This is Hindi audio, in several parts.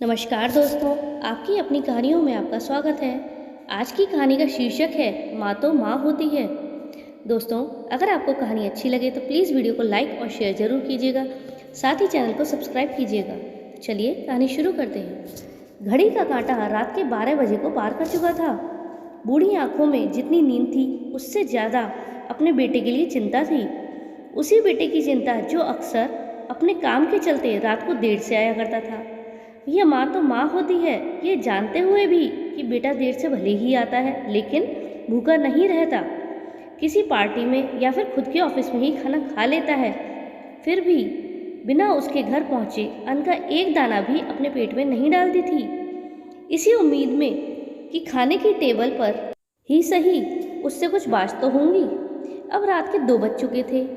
नमस्कार दोस्तों, आपकी अपनी कहानियों में आपका स्वागत है। आज की कहानी का शीर्षक है माँ तो माँ होती है। दोस्तों, अगर आपको कहानी अच्छी लगे तो प्लीज़ वीडियो को लाइक और शेयर ज़रूर कीजिएगा। साथ ही चैनल को सब्सक्राइब कीजिएगा। चलिए कहानी शुरू करते हैं। घड़ी का कांटा रात के 12 बजे को पार कर चुका था। बूढ़ी आंखों में जितनी नींद थी उससे ज़्यादा अपने बेटे के लिए चिंता थी। उसी बेटे की चिंता जो अक्सर अपने काम के चलते रात को देर से आया करता था। यह माँ तो माँ होती है, ये जानते हुए भी कि बेटा देर से भले ही आता है लेकिन भूखा नहीं रहता। किसी पार्टी में या फिर खुद के ऑफिस में ही खाना खा लेता है, फिर भी बिना उसके घर पहुँचे अन्न का एक दाना भी अपने पेट में नहीं डालती थी, इसी उम्मीद में कि खाने की टेबल पर ही सही उससे कुछ बात तो होंगी। अब रात के 2 बज चुके थे।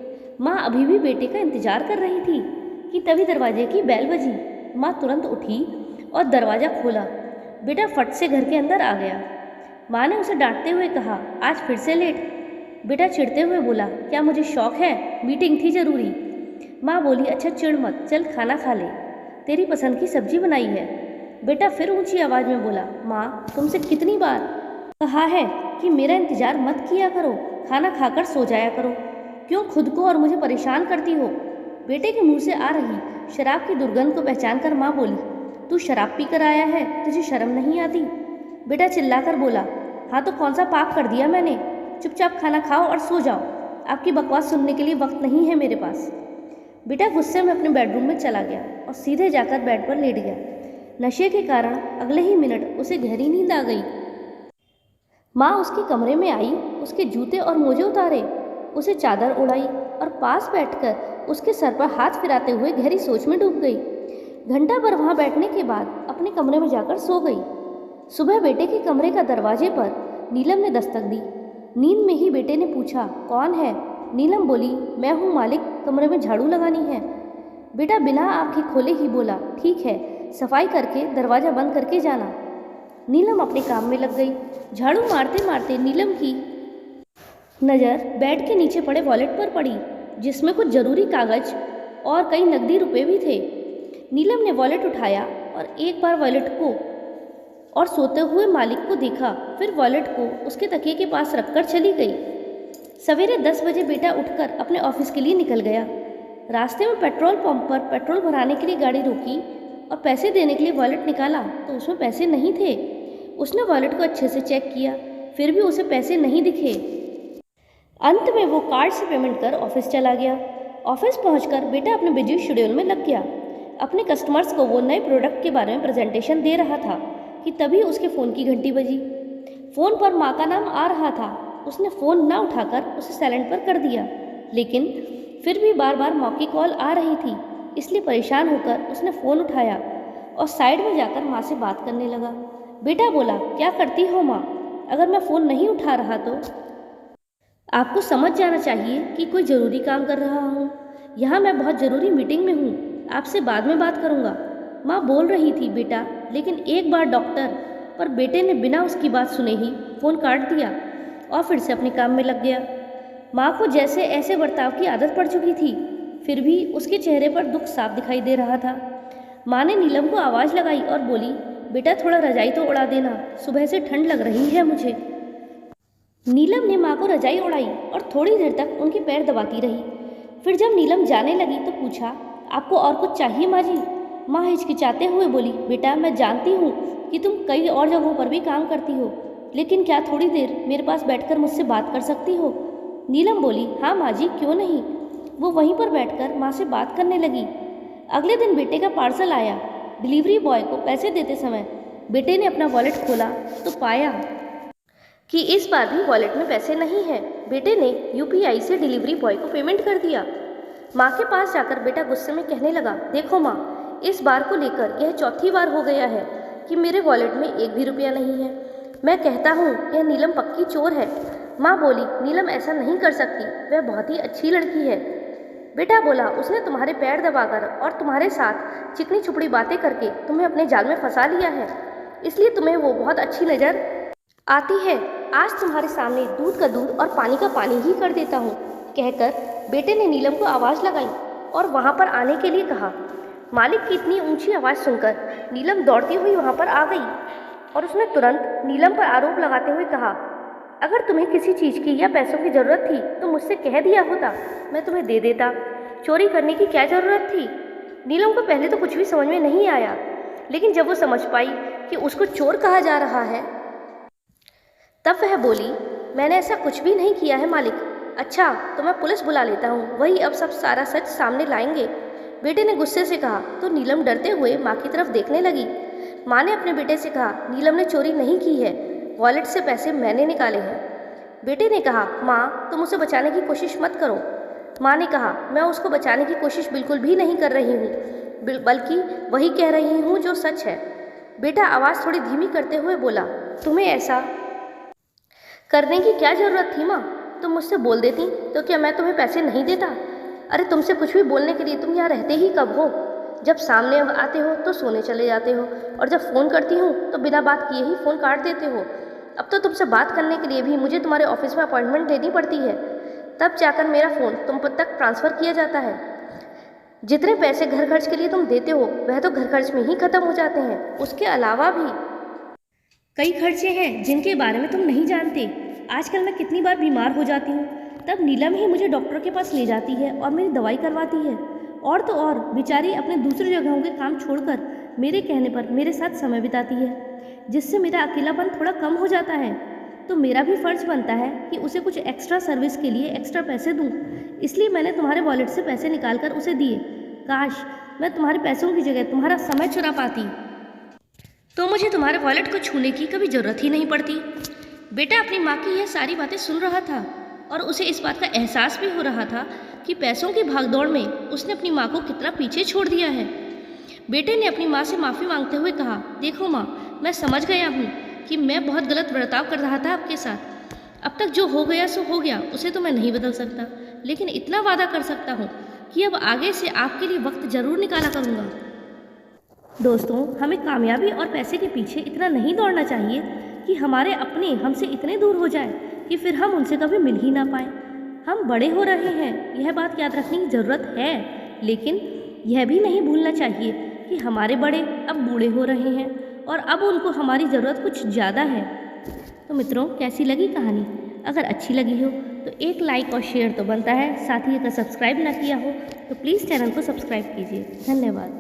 माँ अभी भी बेटे का इंतजार कर रही थी कि तभी दरवाजे की बेल बजी। माँ तुरंत उठी और दरवाज़ा खोला। बेटा फट से घर के अंदर आ गया। माँ ने उसे डांटते हुए कहा, आज फिर से लेट। बेटा चिढ़ते हुए बोला, क्या मुझे शौक है, मीटिंग थी ज़रूरी। माँ बोली, अच्छा चिढ़ मत, चल खाना खा ले, तेरी पसंद की सब्जी बनाई है। बेटा फिर ऊंची आवाज़ में बोला, माँ तुमसे कितनी बार कहा है कि मेरा इंतज़ार मत किया करो, खाना खाकर सो जाया करो, क्यों खुद को और मुझे परेशान करती हो। बेटे के मुंह से आ रही शराब की दुर्गंध को पहचान कर माँ बोली, तू शराब पी कर आया है, तुझे शर्म नहीं आती। बेटा चिल्लाकर बोला, हाँ तो कौन सा पाप कर दिया मैंने, चुपचाप खाना खाओ और सो जाओ, आपकी बकवास सुनने के लिए वक्त नहीं है मेरे पास। बेटा गुस्से में अपने बेडरूम में चला गया और सीधे जाकर बेड पर लेट गया। नशे के कारण अगले ही मिनट उसे गहरी नींद आ गई। माँ उसके कमरे में आई, उसके जूते और मोजे उतारे, उसे चादर उड़ाई और पास बैठकर उसके सर पर हाथ फिराते हुए गहरी सोच में डूब गई। घंटा भर वहाँ बैठने के बाद अपने कमरे में जाकर सो गई। सुबह बेटे के कमरे का दरवाजे पर नीलम ने दस्तक दी। नींद में ही बेटे ने पूछा, कौन है। नीलम बोली, मैं हूँ मालिक, कमरे में झाड़ू लगानी है। बेटा बिना आंखें खोले ही बोला, ठीक है, सफाई करके दरवाज़ा बंद करके जाना। नीलम अपने काम में लग गई। झाड़ू मारते मारते नीलम की नज़र बेड के नीचे पड़े वॉलेट पर पड़ी, जिसमें कुछ ज़रूरी कागज और कई नकदी रुपए भी थे। नीलम ने वॉलेट उठाया और एक बार वॉलेट को और सोते हुए मालिक को देखा, फिर वॉलेट को उसके तकिए के पास रखकर चली गई। सवेरे 10 बजे बेटा उठकर अपने ऑफिस के लिए निकल गया। रास्ते में पेट्रोल पंप पर पेट्रोल भराने के लिए गाड़ी रोकी और पैसे देने के लिए वॉलेट निकाला तो उसमें पैसे नहीं थे। उसने वॉलेट को अच्छे से चेक किया, फिर भी उसे पैसे नहीं दिखे। अंत में वो कार्ड से पेमेंट कर ऑफिस चला गया। ऑफिस पहुंचकर बेटा अपने बिजी शेड्यूल में लग गया। अपने कस्टमर्स को वो नए प्रोडक्ट के बारे में प्रेजेंटेशन दे रहा था कि तभी उसके फ़ोन की घंटी बजी। फ़ोन पर माँ का नाम आ रहा था। उसने फ़ोन ना उठाकर उसे साइलेंट पर कर दिया, लेकिन फिर भी बार बार माँ की कॉल आ रही थी, इसलिए परेशान होकर उसने फ़ोन उठाया और साइड में जाकर माँ से बात करने लगा। बेटा बोला, क्या करती हो माँ, अगर मैं फ़ोन नहीं उठा रहा तो आपको समझ जाना चाहिए कि कोई ज़रूरी काम कर रहा हूँ। यहाँ मैं बहुत ज़रूरी मीटिंग में हूँ, आपसे बाद में बात करूँगा। माँ बोल रही थी बेटा, लेकिन एक बार डॉक्टर, पर बेटे ने बिना उसकी बात सुने ही फ़ोन काट दिया और फिर से अपने काम में लग गया। माँ को जैसे ऐसे बर्ताव की आदत पड़ चुकी थी, फिर भी उसके चेहरे पर दुख साफ दिखाई दे रहा था। माँ ने नीलम को आवाज़ लगाई और बोली, बेटा थोड़ा रजाई तो उड़ा देना, सुबह से ठंड लग रही है मुझे। नीलम ने माँ को रजाई उड़ाई और थोड़ी देर तक उनके पैर दबाती रही। फिर जब नीलम जाने लगी तो पूछा, आपको और कुछ चाहिए माँ जी। माँ हिचकिचाते हुए बोली, बेटा मैं जानती हूँ कि तुम कई और जगहों पर भी काम करती हो, लेकिन क्या थोड़ी देर मेरे पास बैठकर मुझसे बात कर सकती हो। नीलम बोली, हाँ माँ जी, क्यों नहीं। वो वहीं पर बैठकर माँ से बात करने लगी। अगले दिन बेटे का पार्सल आया। डिलीवरी बॉय को पैसे देते समय बेटे ने अपना वॉलेट खोला तो पाया कि इस बार भी वॉलेट में पैसे नहीं है। बेटे ने यूपीआई से डिलीवरी बॉय को पेमेंट कर दिया। माँ के पास जाकर बेटा गुस्से में कहने लगा, देखो माँ, इस बार को लेकर यह चौथी बार हो गया है कि मेरे वॉलेट में एक भी रुपया नहीं है। मैं कहता हूँ यह नीलम पक्की चोर है। माँ बोली, नीलम ऐसा नहीं कर सकती, वह बहुत ही अच्छी लड़की है। बेटा बोला, उसने तुम्हारे पैर दबाकर और तुम्हारे साथ चिकनी छुपड़ी बातें करके तुम्हें अपने जाल में फंसा लिया है, इसलिए तुम्हें वो बहुत अच्छी नज़र आती है। आज तुम्हारे सामने दूध का दूध और पानी का पानी ही कर देता हूँ, कहकर बेटे ने नीलम को आवाज़ लगाई और वहाँ पर आने के लिए कहा। मालिक की इतनी ऊंची आवाज़ सुनकर नीलम दौड़ती हुई वहाँ पर आ गई और उसने तुरंत नीलम पर आरोप लगाते हुए कहा, अगर तुम्हें किसी चीज़ की या पैसों की ज़रूरत थी तो मुझसे कह दिया होता, मैं तुम्हें दे देता। चोरी करने की क्या ज़रूरत थी? नीलम को पहले तो कुछ भी समझ में नहीं आया, लेकिन जब वो समझ पाई कि उसको चोर कहा जा रहा है तब वह बोली, मैंने ऐसा कुछ भी नहीं किया है मालिक। अच्छा, तो मैं पुलिस बुला लेता हूँ, वही अब सब सारा सच सामने लाएंगे। बेटे ने गुस्से से कहा तो नीलम डरते हुए माँ की तरफ देखने लगी। माँ ने अपने बेटे से कहा, नीलम ने चोरी नहीं की है, वॉलेट से पैसे मैंने निकाले हैं। बेटे ने कहा, माँ तुम उसे बचाने की कोशिश मत करो। माँ ने कहा, मैं उसको बचाने की कोशिश बिल्कुल भी नहीं कर रही हूँ, बल्कि वही कह रही हूँ जो सच है। बेटा आवाज़ थोड़ी धीमी करते हुए बोला, तुम्हें ऐसा करने की क्या ज़रूरत थी माँ? तुम मुझसे बोल देती तो क्या मैं तुम्हें पैसे नहीं देता? अरे तुमसे कुछ भी बोलने के लिए तुम यहाँ रहते ही कब हो? जब सामने आते हो तो सोने चले जाते हो और जब फ़ोन करती हूँ तो बिना बात किए ही फ़ोन काट देते हो। अब तो तुमसे बात करने के लिए भी मुझे तुम्हारे ऑफिस में अपॉइंटमेंट लेनी पड़ती है, तब जाकर मेरा फ़ोन तुम तक ट्रांसफ़र किया जाता है। जितने पैसे घर खर्च के लिए तुम देते हो वह तो घर खर्च में ही ख़त्म हो जाते हैं। उसके अलावा भी कई खर्चे हैं जिनके बारे में तुम नहीं जानते। आजकल मैं कितनी बार बीमार हो जाती हूँ, तब नीलम ही मुझे डॉक्टर के पास ले जाती है और मेरी दवाई करवाती है। और तो और बेचारी अपने दूसरी जगहों के काम छोड़कर मेरे कहने पर मेरे साथ समय बिताती है, जिससे मेरा अकेलापन थोड़ा कम हो जाता है। तो मेरा भी फ़र्ज़ बनता है कि उसे कुछ एक्स्ट्रा सर्विस के लिए एक्स्ट्रा पैसे दूँ, इसलिए मैंने तुम्हारे वॉलेट से पैसे निकाल कर उसे दिए। काश मैं तुम्हारे पैसों की जगह तुम्हारा समय चुरा पाती तो मुझे तुम्हारे वॉलेट को छूने की कभी ज़रूरत ही नहीं पड़ती। बेटा अपनी माँ की यह सारी बातें सुन रहा था और उसे इस बात का एहसास भी हो रहा था कि पैसों की भागदौड़ में उसने अपनी माँ को कितना पीछे छोड़ दिया है। बेटे ने अपनी माँ से माफ़ी मांगते हुए कहा, देखो माँ, मैं समझ गया हूँ कि मैं बहुत गलत बर्ताव कर रहा था आपके साथ। अब तक जो हो गया सो हो गया, उसे तो मैं नहीं बदल सकता, लेकिन इतना वादा कर सकता हूँ कि अब आगे से आपके लिए वक्त ज़रूर निकाला करूँगा। दोस्तों, हमें कामयाबी और पैसे के पीछे इतना नहीं दौड़ना चाहिए कि हमारे अपने हमसे इतने दूर हो जाए कि फिर हम उनसे कभी मिल ही ना पाएँ। हम बड़े हो रहे हैं, यह बात याद रखने की ज़रूरत है, लेकिन यह भी नहीं भूलना चाहिए कि हमारे बड़े अब बूढ़े हो रहे हैं और अब उनको हमारी ज़रूरत कुछ ज़्यादा है। तो मित्रों, कैसी लगी कहानी? अगर अच्छी लगी हो तो एक लाइक और शेयर तो बनता है, साथ ही अगर सब्सक्राइब ना किया हो तो प्लीज़ चैनल को सब्सक्राइब कीजिए। धन्यवाद।